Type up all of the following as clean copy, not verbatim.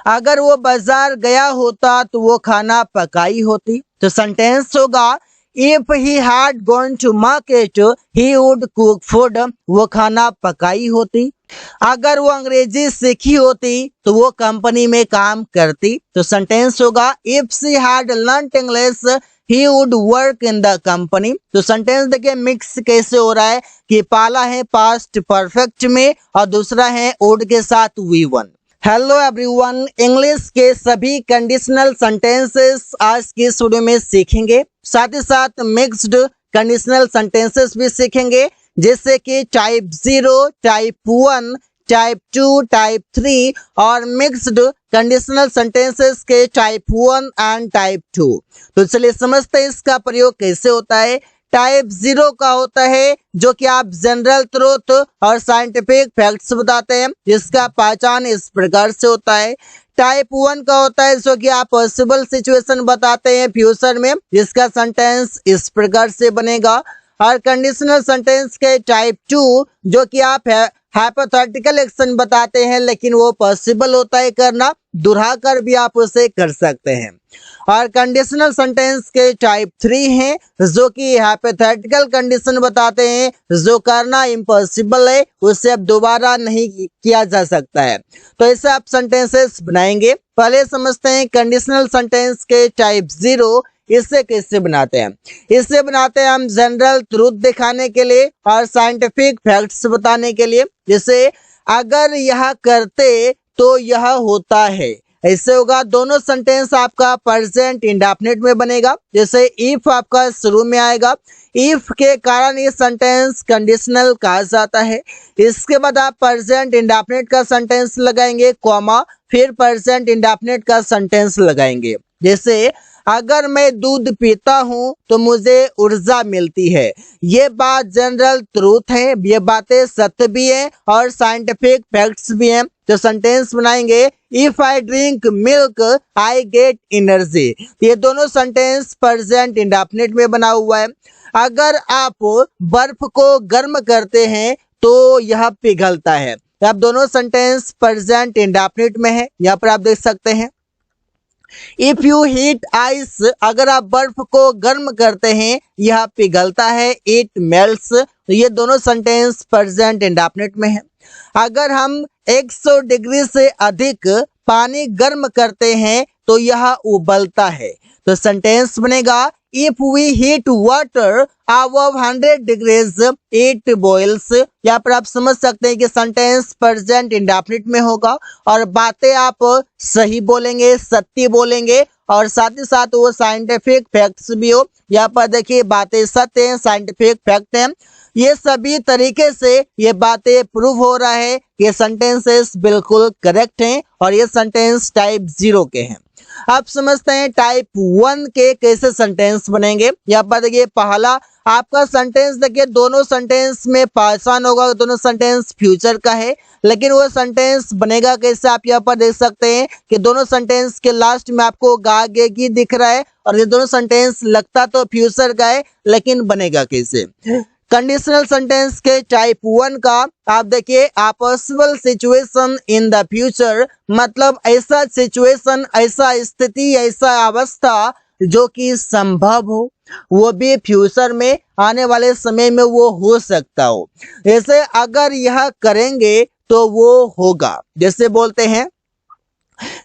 अगर वो बाजार गया होता तो वो खाना पकाई होती। तो सेंटेंस होगा if he had gone to market he would cook food, वो खाना पकाई होती। अगर वो अंग्रेजी सीखी होती तो वो कंपनी में काम करती। तो सेंटेंस होगा if she had learned English he would work in the company. तो सेंटेंस देखिए मिक्स कैसे हो रहा है कि पहला है पास्ट परफेक्ट में और दूसरा है वुड के साथ वी1। हेलो एवरीवन, इंग्लिश के सभी कंडीशनल सेंटेंसेस आज की इस वीडियो में सीखेंगे। साथ ही साथ मिक्स्ड कंडीशनल सेंटेंसेस भी सीखेंगे, जैसे कि टाइप 0, टाइप 1, टाइप 2, टाइप 3 और मिक्स्ड कंडीशनल सेंटेंसेस के टाइप 1 एंड टाइप 2। तो चलिए समझते हैं इसका प्रयोग कैसे होता है। टाइप 0 का होता है जो कि आप जनरल ट्रूथ और साइंटिफिक फैक्ट्स बताते हैं, जिसका पहचान इस प्रकार से होता है। टाइप 1 का होता है जो कि आप पॉसिबल सिचुएशन बताते हैं फ्यूचर में, जिसका सेंटेंस इस प्रकार से बनेगा। और कंडीशनल सेंटेंस के टाइप 2 जो कि आप हाइपोथेटिकल एक्शन बताते हैं लेकिन वो पॉसिबल होता है करना, दोहरा कर भी आप उसे कर सकते हैं। और कंडीशनल सेंटेंस के टाइप 3 हैं जो कि हाइपोथेटिकल कंडीशन बताते हैं, जो करना इम्पॉसिबल है, उसे अब दोबारा नहीं किया जा सकता है। तो ऐसे आप सेंटेंसेस बनाएंगे। पहले समझते हैं कंडीशनल सेंटेंस के टाइप 0 इससे कैसे बनाते हैं। इससे बनाते हैं हम जनरल ट्रूथ दिखाने के लिए और साइंटिफिक फैक्ट्स बताने के लिए। जैसे अगर यह करते तो यह होता है, ऐसे होगा। दोनों सेंटेंस आपका प्रेजेंट इंडेफिनिट में बनेगा। जैसे इफ आपका शुरू में आएगा, इफ के कारण ये सेंटेंस कंडीशनल कहा जाता है। इसके बाद आप प्रेजेंट इंडेफिनिट का सेंटेंस लगाएंगे कॉमा, फिर प्रेजेंट इंडेफिनिट का सेंटेंस लगाएंगे। जैसे अगर मैं दूध पीता हूं तो मुझे ऊर्जा मिलती है, ये बात जनरल ट्रूथ है, ये बातें सत्य भी है और साइंटिफिक फैक्ट्स भी हैं। तो सेंटेंस बनाएंगे if I drink milk I get energy. ये दोनों सेंटेंस प्रेजेंट इंडेफिनिट में बना हुआ है। अगर आप बर्फ को गर्म करते हैं तो यह पिघलता है। अब दोनों सेंटेंस प्रेजेंट इंडेफिनिट में है, यहाँ पर आप देख सकते हैं। इफ यू हीट आइस, अगर आप बर्फ को गर्म करते हैं यह पिघलता है, इट मेल्ट्स। तो ये दोनों सेंटेंस प्रेजेंट इंडेफिनिट में है। अगर हम 100 डिग्री से अधिक पानी गर्म करते हैं तो यह उबलता है। तो सेंटेंस बनेगा if we heat water above 100 degrees it boils. यहाँ पर आप समझ सकते हैं कि सेंटेंस प्रेजेंट इंडेफिनिट में होगा और बातें आप सही बोलेंगे, सत्य बोलेंगे और साथ ही साथ वो साइंटिफिक फैक्ट्स भी हो। यहाँ पर देखिए बातें सत्य हैं, साइंटिफिक फैक्ट हैं। ये सभी तरीके से ये बातें प्रूव हो रहा है कि सेंटेंसेस बिल्कुल करेक्ट हैं और ये सेंटेंस टाइप 0 के हैं। आप समझते हैं टाइप 1 के कैसे सेंटेंस बनेंगे। यहाँ पर देखिए पहला आपका सेंटेंस देखिए दोनों सेंटेंस में पहचान होगा, दोनों सेंटेंस फ्यूचर का है, लेकिन वो सेंटेंस बनेगा कैसे आप यहाँ पर देख सकते हैं कि दोनों सेंटेंस के लास्ट में आपको गा गे की दिख रहा है और ये दोनों सेंटेंस लगता तो फ्यूचर का है लेकिन बनेगा कैसे। कंडीशनल सेंटेंस के टाइप 1 का आप देखिए possible situation in the future, मतलब ऐसा सिचुएशन, ऐसा स्थिति, ऐसा अवस्था जो कि संभव हो, वो भी फ्यूचर में आने वाले समय में वो हो सकता हो। जैसे अगर यह करेंगे तो वो होगा, जैसे बोलते हैं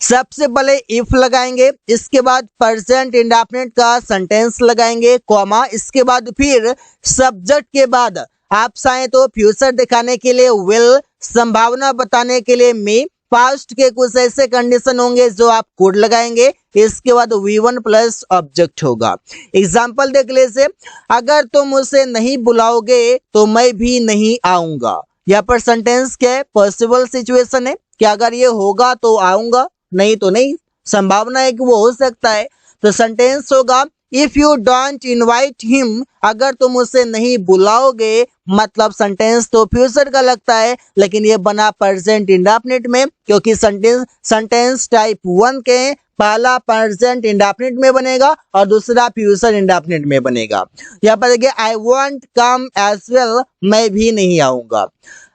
सबसे पहले इफ लगाएंगे, इसके बाद प्रेजेंट इंडेफिनिट का सेंटेंस लगाएंगे कॉमा, इसके बाद फिर सब्जेक्ट के बाद आप चाहें तो फ्यूचर दिखाने के लिए विल, संभावना बताने के लिए मे, पास्ट के कुछ ऐसे कंडीशन होंगे जो आप कोड लगाएंगे, इसके बाद V1 प्लस ऑब्जेक्ट होगा। एग्जाम्पल देख लीजिए, अगर तुम उसे नहीं बुलाओगे तो मैं भी नहीं आऊंगा। यहाँ पर सेंटेंस क्या है, पॉसिबल सिचुएशन है कि अगर ये होगा तो आऊंगा, नहीं तो नहीं, संभावना है कि वो हो सकता है। तो सेंटेंस होगा if you don't invite him, अगर तुम उसे नहीं बुलाओगे, मतलब सेंटेंस तो फ्यूचर का लगता है लेकिन ये बना प्रेजेंट इंडेफिनिट में, क्योंकि सेंटेंस टाइप 1 के पहला प्रेजेंट इंडेफिनिट में बनेगा और दूसरा फ्यूचर इंडेफिनिट में बनेगा। यहाँ पर देखिए I want come as well, मैं भी नहीं आऊंगा।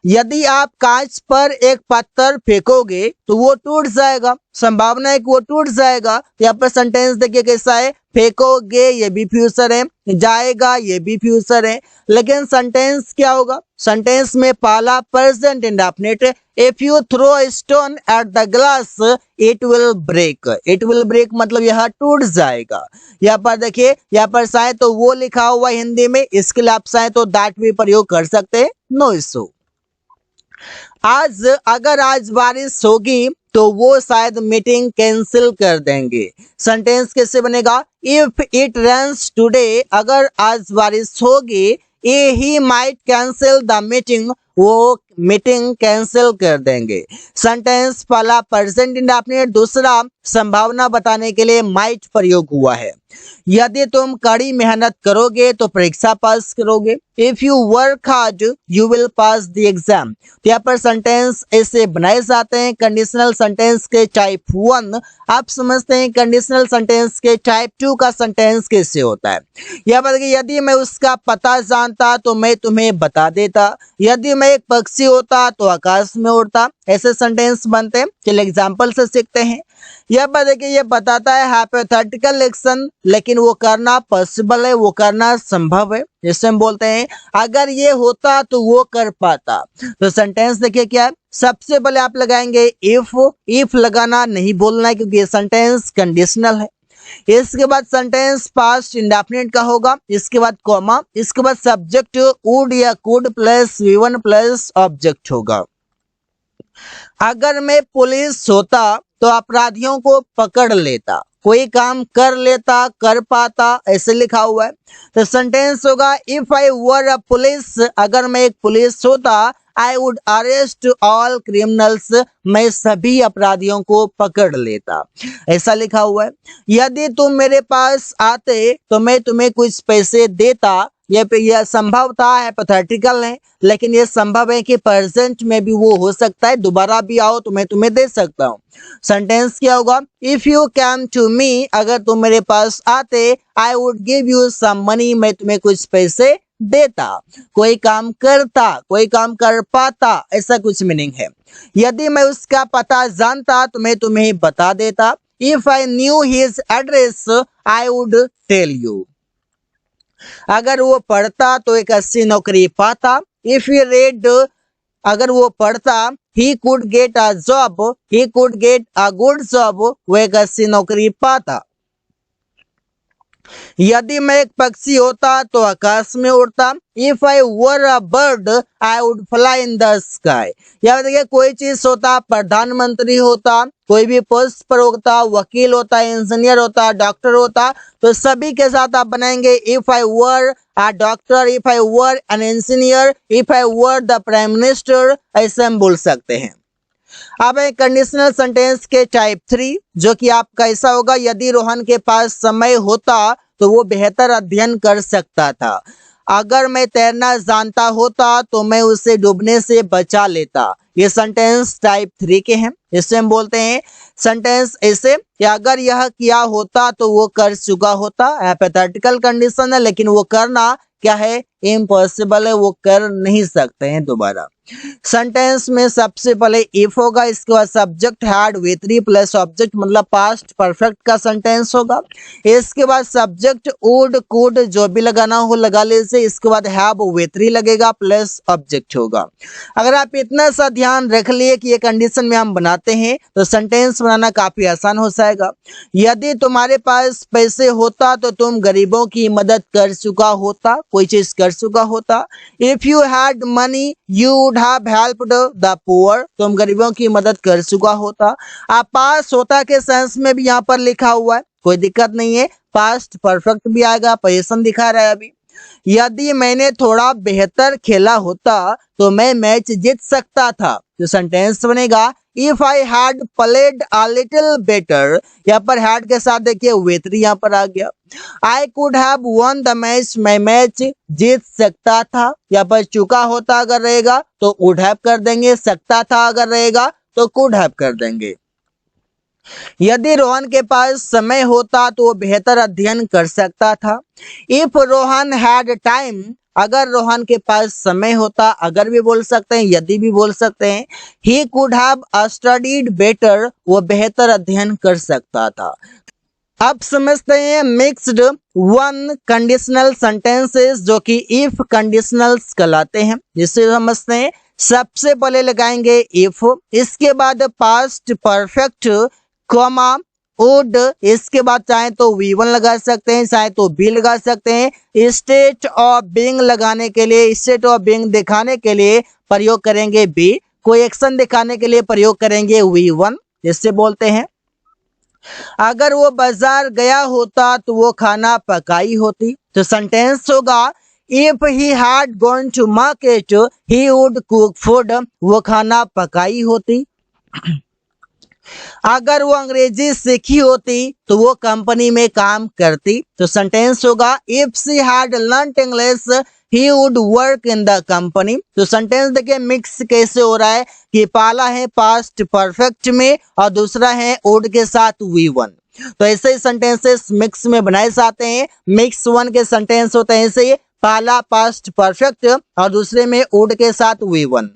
यदि आप कांच पर एक पत्थर फेंकोगे तो वो टूट जाएगा, संभावना है कि वो टूट जाएगा। यहाँ पर सेंटेंस देखिए कैसा है, फेंकोगे ये भी फ्यूचर है, जाएगा ये भी फ्यूचर है, लेकिन सेंटेंस क्या होगा, सेंटेंस में पहला प्रेजेंट इंडेफिनिट है। If you throw a stone at the glass it will break, it will break मतलब यह टूट जाएगा। यहाँ पर देखिए, यहाँ पर चाहे तो वो लिखा हुआ हिंदी में, इसके लिए आप चाहे तो दैट भी प्रयोग कर सकते हैं, नो इशू। आज अगर आज बारिश होगी तो वो शायद मीटिंग कैंसिल कर देंगे। सेंटेंस कैसे बनेगा, इफ इट रेन्स टुडे, अगर आज बारिश होगी, he might cancel the meeting, वो मीटिंग कैंसिल कर देंगे। सेंटेंस पहला प्रेजेंट इंडेफिनिट, दूसरा संभावना बताने के लिए माइट प्रयोग हुआ है। यदि तुम कड़ी मेहनत करोगे तो परीक्षा पास करोगे। If you work hard you will pass the exam. तो यहाँ पर सेंटेंस ऐसे बनाए जाते हैं। कंडीशनल सेंटेंस के टाइप 1 आप समझते हैं, कंडीशनल सेंटेंस के टाइप 2 का सेंटेंस कैसे होता है। यहाँ पर यदि मैं उसका पता जानता तो मैं तुम्हें बता देता, यदि मैं एक पक्षी होता तो आकाश में उड़ता, ऐसे सेंटेंस बनते हैं। चलिए एग्जाम्पल से सीखते हैं। यह पर देखिए, ये बताता है हाइपोथेटिकल एक्शन, लेकिन वो करना पॉसिबल है, वो करना संभव है। जैसे हम बोलते हैं अगर ये होता तो वो कर पाता। तो सेंटेंस देखिए क्या है, सबसे पहले आप लगाएंगे इफ, इफ लगाना नहीं बोलना है क्योंकि ये सेंटेंस कंडीशनल है। इसके बाद सेंटेंस पास्ट इंडेफिनिट का होगा, इसके बाद कॉमा, इसके बाद सब्जेक्ट वुड या could plus V1 plus object होगा। अगर मैं पुलिस होता तो अपराधियों को पकड़ लेता, कोई काम कर लेता, कर पाता, ऐसे लिखा हुआ है। तो सेंटेंस होगा if I were a police, अगर मैं एक पुलिस होता, I would arrest all criminals, मैं सभी अपराधियों को पकड़ लेता, ऐसा लिखा हुआ है। यदि तुम मेरे पास आते तो मैं तुम्हें कुछ पैसे देता, यह संभव था, हाइपोथेटिकल है, लेकिन ये संभव है कि प्रेजेंट में भी वो हो सकता है, दोबारा भी आओ तो मैं तुम्हें दे सकता हूँ। सेंटेंस क्या होगा, if you came to me, अगर तुम मेरे पास आते, I would give you some money, मैं तुम्हें कुछ पैसे देता। कोई काम करता, कोई काम कर पाता, ऐसा कुछ मीनिंग है। यदि मैं उसका पता जानता तो मैं तुम्हें बता देता। If I knew his address I would tell you. अगर वो पढ़ता तो एक अच्छी नौकरी पाता। इफ यू रेड, अगर वो पढ़ता, he could get a job, he could get a good job, वो एक अच्छी नौकरी पाता। यदि मैं एक पक्षी होता तो आकाश में उड़ता। If I were a bird I would fly in the sky. याद देखिए, कोई चीज होता, प्रधानमंत्री होता, कोई भी पोस्ट पर होता, वकील होता, इंजीनियर होता, डॉक्टर होता, तो सभी के साथ आप बनाएंगे if I were a doctor, if I were an engineer, if I were the prime minister, ऐसे हम बोल सकते हैं। अब है कंडीशनल सेंटेंस के टाइप 3, जो कि आपका ऐसा होगा, यदि रोहन के पास समय होता तो वो बेहतर अध्ययन कर सकता था। अगर मैं तैरना जानता होता तो मैं उसे डूबने से बचा लेता। ये सेंटेंस टाइप 3 के हैं। इससे हम बोलते हैं सेंटेंस ऐसे कि अगर यह किया होता तो वो कर चुका होता। हाइपोथेटिकल कंडीशन है, लेकिन वो करना क्या है, इम्पॉसिबल है, वो कर नहीं सकते हैं दोबारा। सेंटेंस में सबसे पहले इफ होगा, इसके बाद subject had V3 plus object मतलब पास्ट परफेक्ट का सेंटेंस होगा। इसके बाद सब्जेक्ट वुड कुड जो भी लगाना हो लगा लीजिए। इसके बाद हैव V3 लगेगा प्लस ऑब्जेक्ट होगा। अगर आप इतना सा ध्यान रख लिए कि ये कंडीशन में हम बनाते हैं तो सेंटेंस बनाना काफी आसान हो जाएगा। यदि तुम्हारे पास पैसे होता तो तुम गरीबों की मदद कर चुका होता, कोई चीज कर चुका होता। If you had money you would have helped the poor, तुम गरीबों की मदद कर चुका होता। आप पास होता के सेंस में भी यहाँ पर लिखा हुआ है, कोई दिक्कत नहीं है, पास्ट परफेक्ट भी आएगा, पोजीशन दिखा रहा है अभी। यदि मैंने थोड़ा बेहतर खेला होता तो मैं मैच जीत सकता था। तो सेंटेंस बनेगा if I had played a little better, यहाँ पर हैड के साथ देखिए V3 यहाँ पर आ गया। I could have one the match, मैं मैच जीत सकता था। यहाँ पर चुका होता अगर रहेगा तो वुड हैव कर देंगे, सकता था अगर रहेगा तो कुड हैव कर देंगे। यदि रोहन के पास समय होता तो वो बेहतर अध्ययन कर सकता था। इफ रोहन हैड टाइम अगर रोहन के पास समय होता, अगर भी बोल सकते हैं, यदि भी बोल सकते हैं, he could have studied better, वो बेहतर अध्ययन कर सकता था। अब समझते हैं मिक्स्ड वन कंडीशनल सेंटेंसेस जो कि इफ कंडीशनल्स कहलाते हैं, जिसे समझते हैं। सबसे पहले लगाएंगे इफ, इसके बाद पास्ट परफेक्ट कॉमा वुड, इसके बाद चाहे तो V1 लगा सकते हैं, चाहे तो बी लगा सकते हैं। स्टेट ऑफ बीइंग लगाने के लिए, स्टेट ऑफ बीइंग दिखाने के लिए प्रयोग करेंगे बी, कोई एक्शन दिखाने के लिए प्रयोग करेंगे V1, जिससे बोलते हैं अगर वो बाजार गया होता तो वो खाना पकाई होती। तो सेंटेंस होगा if he had gone to market he would cook food, वो खाना पकाई होती। अगर वो अंग्रेजी सीखी होती तो वो कंपनी में काम करती। तो सेंटेंस होगा if she had learned English he would work in the company. तो सेंटेंस देखिए मिक्स कैसे हो रहा है कि पहला है पास्ट परफेक्ट में और दूसरा है वुड के साथ V1। तो ऐसे ही सेंटेंसेस मिक्स में बनाए जाते हैं। मिक्स वन के सेंटेंस होते हैं ऐसे ही, पहला पास्ट परफेक्ट और दूसरे में वुड के साथ V1।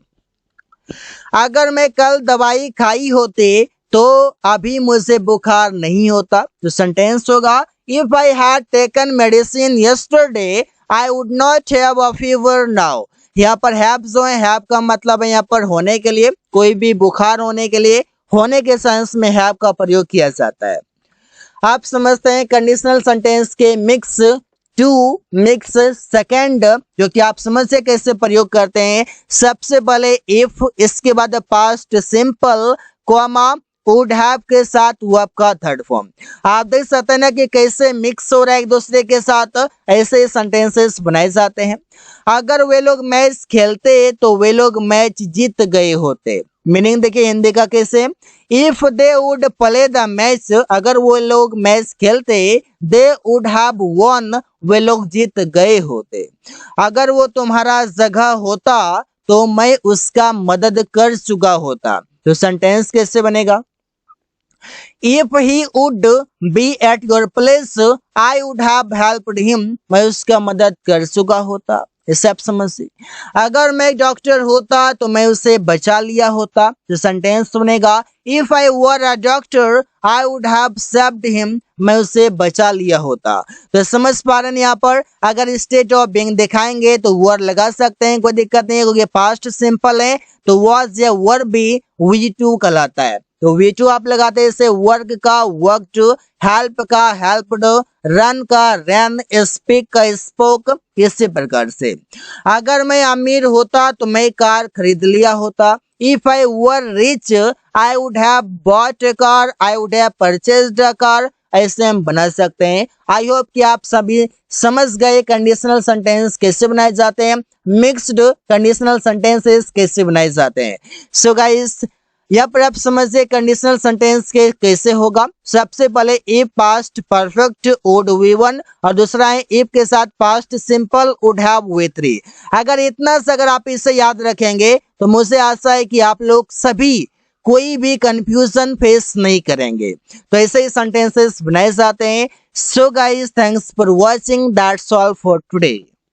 अगर मैं कल दवाई खाई होती तो अभी मुझे बुखार नहीं होता। तो सेंटेंस होगा if I had taken medicine yesterday I would not have a fever now. यहाँ पर हैव जो है, हैव का मतलब है यहाँ पर होने के लिए, कोई भी बुखार होने के लिए होने के सेंस में हैव का प्रयोग किया जाता है। आप समझते हैं कंडीशनल सेंटेंस के मिक्स टू, मिक्स सेकेंड, जो कि आप समझते कैसे प्रयोग करते हैं। सबसे पहले इफ, इसके बाद past simple comma would have के साथ वर्ब का थर्ड फॉर्म। आप देख सकते हैं ना कि कैसे मिक्स हो रहा है एक दूसरे के साथ, ऐसे सेंटेंसेस बनाए जाते हैं। अगर वे लोग मैच खेलते तो वे लोग मैच जीत गए होते। मीनिंग देखिए हिंदी का कैसे, if they would play the match, अगर वो लोग मैच खेलते दे वुड हैव वॉन, वे लोग जीत गए होते। अगर वो तुम्हारा जगह होता तो मैं उसका मदद कर चुका होता। तो सेंटेंस कैसे बनेगा, if he would be at your place I would have helped him, मैं उसका मदद कर चुका होता। इसे आप समझिए, अगर मैं डॉक्टर होता तो मैं उसे बचा लिया होता। तो सेंटेंस सुनेगा if I were a doctor I would have saved him, मैं उसे बचा लिया होता। तो समझ पा रहे हैं यहाँ पर, अगर स्टेट ऑफ बीइंग दिखाएंगे तो वर लगा सकते हैं, कोई दिक्कत नहीं है क्योंकि पास्ट सिंपल है। तो वॉज या वर भी V2 कहलाता है। तो V2 आप लगाते हैं इसे वर्क का वर्कड, हेल्प का हेल्प्ड, रन का रन, स्पीक का स्पोक, इसी प्रकार से। अगर मैं अमीर होता तो मैं कार खरीद लिया होता। If I were rich I would have bought a car, I would have purchased a car, ऐसे हम बना सकते हैं। आई होप कि आप सभी समझ गए कंडीशनल सेंटेंस कैसे बनाए जाते हैं, मिक्स्ड कंडीशनल सेंटेंसेस कैसे बनाए जाते हैं। सो गाइस यहाँ पर आप समझिए कंडीशनल सेंटेंस के कैसे होगा। सबसे पहले if past perfect would V1 और दूसरा है इफ के साथ past simple would have V3। अगर इतना से अगर आप इसे याद रखेंगे तो मुझे आशा है कि आप लोग सभी कोई भी कंफ्यूजन फेस नहीं करेंगे। तो ऐसे ही सेंटेंसेस बनाए जाते हैं। So guys thanks for watching, that's all for today.